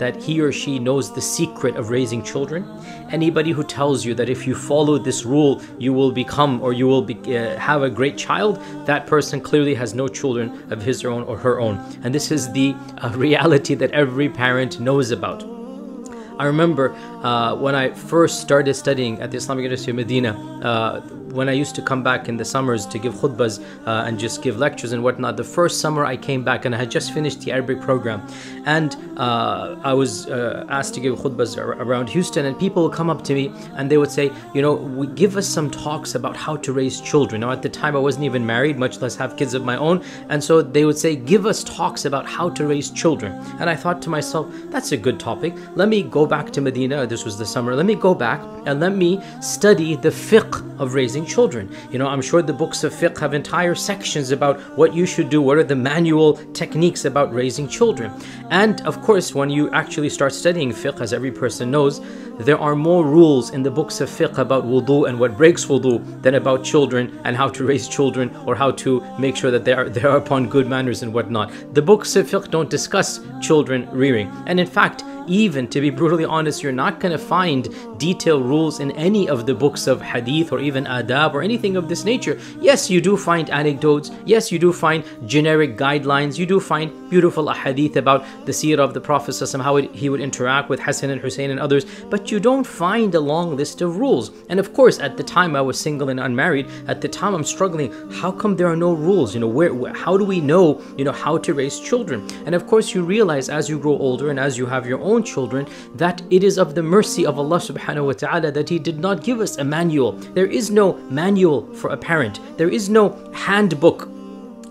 that he or she knows the secret of raising children. Anybody who tells you that if you follow this rule you will become, or you will have a great child, that person clearly has no children of his own or her own. And this is the reality that every parent knows about. I remember when I first started studying at the Islamic University of Medina, when I used to come back in the summers to give khutbas and just give lectures and whatnot. The first summer I came back and I had just finished the Arabic program, and I was asked to give khutbas around Houston, and people would come up to me and they would say, you know, give us some talks about how to raise children. Now at the time I wasn't even married, much less have kids of my own, and so they would say, give us talks about how to raise children. And I thought to myself, that's a good topic. Let me go back to Medina. This was the summer. Let me go back and let me study the fiqh of raising children. You know, I'm sure the books of fiqh have entire sections about what you should do, what are the manual techniques about raising children. And of course, when you actually start studying fiqh, as every person knows, there are more rules in the books of fiqh about wudu and what breaks wudu than about children and how to raise children, or how to make sure that they are upon good manners and whatnot. The books of fiqh don't discuss children rearing. And in fact, even to be brutally honest, you're not going to find detailed rules in any of the books of hadith or even adab or anything of this nature. Yes, you do find anecdotes. Yes, you do find generic guidelines. You do find beautiful hadith about the seerah of the Prophet ﷺ, how he would interact with Hassan and Hussein and others, but you don't find a long list of rules. And of course, at the time I was single and unmarried. At the time I'm struggling. How come there are no rules? You know, how do we know, you know, how to raise children? And of course, you realize as you grow older and as you have your own children that it is of the mercy of Allah subhanahu wa ta'ala that He did not give us a manual. There is no manual for a parent. There is no handbook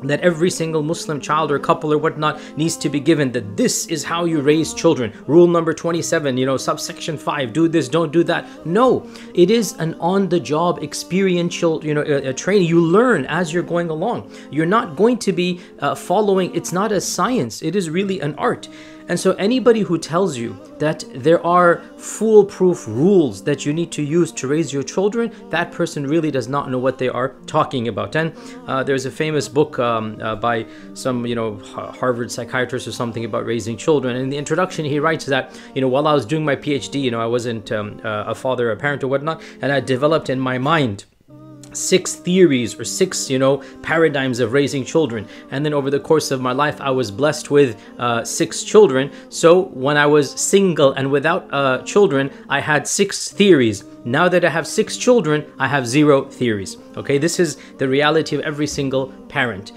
that every single Muslim child or couple or whatnot needs to be given, that this is how you raise children. Rule number 27, you know, subsection 5, do this, don't do that. No, it is an on-the-job experiential, you know, training. You learn as you're going along. You're not going to be following, it's not a science, it is really an art. And so anybody who tells you that there are foolproof rules that you need to use to raise your children, that person really does not know what they are talking about. And there's a famous book by some, you know, Harvard psychiatrist or something about raising children. And in the introduction, he writes that, you know, while I was doing my PhD, you know, I wasn't a father, a parent or whatnot, and I developed in my mind 6 theories or 6, you know, paradigms of raising children. And then over the course of my life, I was blessed with 6 children. So when I was single and without children, I had 6 theories. Now that I have 6 children, I have 0 theories. Okay, this is the reality of every single parent.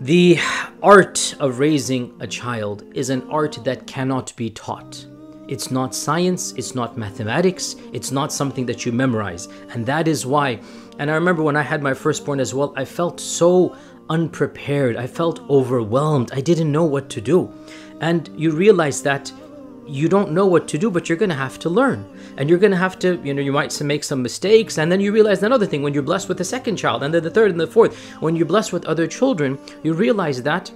The art of raising a child is an art that cannot be taught. It's not science, it's not mathematics, it's not something that you memorize. And that is why, and I remember when I had my firstborn as well, I felt so unprepared. I felt overwhelmed. I didn't know what to do. And you realize that you don't know what to do, but you're going to have to learn. And you're going to have to, you know, you might make some mistakes. And then you realize another thing, when you're blessed with the second child, and then the third and the fourth, when you're blessed with other children, you realize that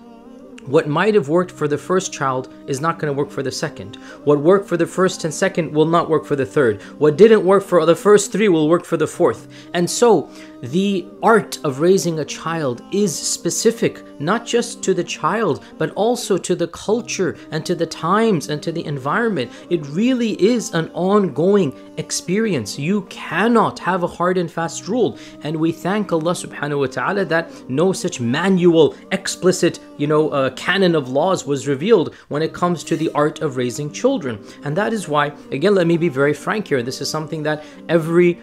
what might have worked for the first child is not going to work for the second. What worked for the first and second will not work for the third. What didn't work for the first 3 will work for the fourth. And so the art of raising a child is specific, not just to the child, but also to the culture and to the times and to the environment. It really is an ongoing experience. You cannot have a hard and fast rule. And we thank Allah subhanahu wa ta'ala that no such manual, explicit, you know, canon of laws was revealed when it comes to the art of raising children. And that is why, again, let me be very frank here. This is something that every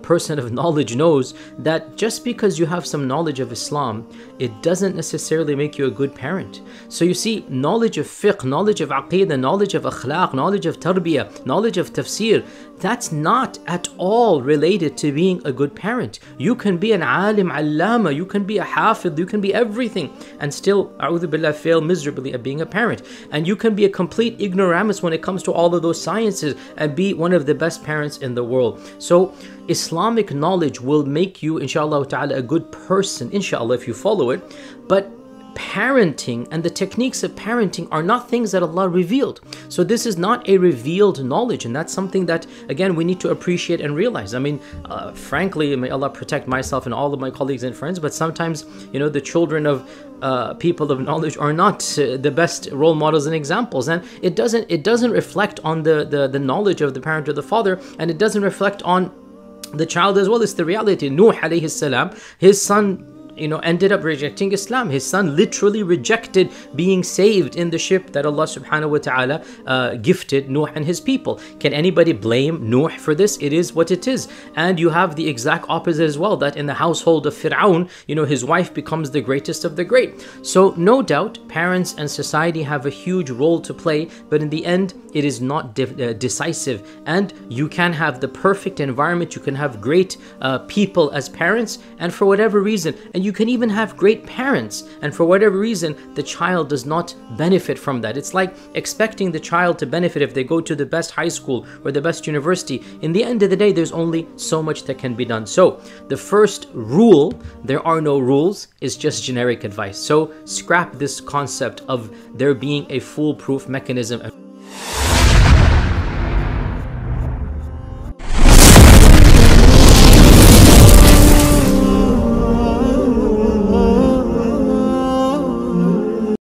person of knowledge knows, that just because you have some knowledge of Islam, it doesn't necessarily make you a good parent. So you see, knowledge of fiqh, knowledge of aqeedah, knowledge of akhlaq, knowledge of tarbiyah, knowledge of tafsir, that's not at all related to being a good parent. You can be an alim, allama, you can be a hafid, you can be everything, and still, a'udhu billah, fail miserably at being a parent. And you can be a complete ignoramus when it comes to all of those sciences and be one of the best parents in the world. So Islamic knowledge will make you, inshallah ta'ala, a good person, inshallah, if you follow it. But parenting and the techniques of parenting are not things that Allah revealed. So this is not a revealed knowledge, and that's something that, again, we need to appreciate and realize. I mean, frankly, may Allah protect myself and all of my colleagues and friends, but sometimes, the children of people of knowledge are not the best role models and examples, and it doesn't reflect on the knowledge of the parent or the father, and it doesn't reflect on the child as well. It's the reality. Nuh alayhi salam, his son ended up rejecting Islam. His son literally rejected being saved in the ship that Allah subhanahu wa ta'ala gifted Nuh and his people. Can anybody blame Nuh for this? It is what it is. And you have the exact opposite as well, that in the household of Fir'aun, his wife becomes the greatest of the great. So no doubt, parents and society have a huge role to play, but in the end, it is not decisive. And you can have the perfect environment, you can have great people as parents, and for whatever reason, and you can even have great parents, and for whatever reason, the child does not benefit from that. It's like expecting the child to benefit if they go to the best high school or the best university. In the end of the day, there's only so much that can be done. So the first rule, there are no rules, is just generic advice. So scrap this concept of there being a foolproof mechanism.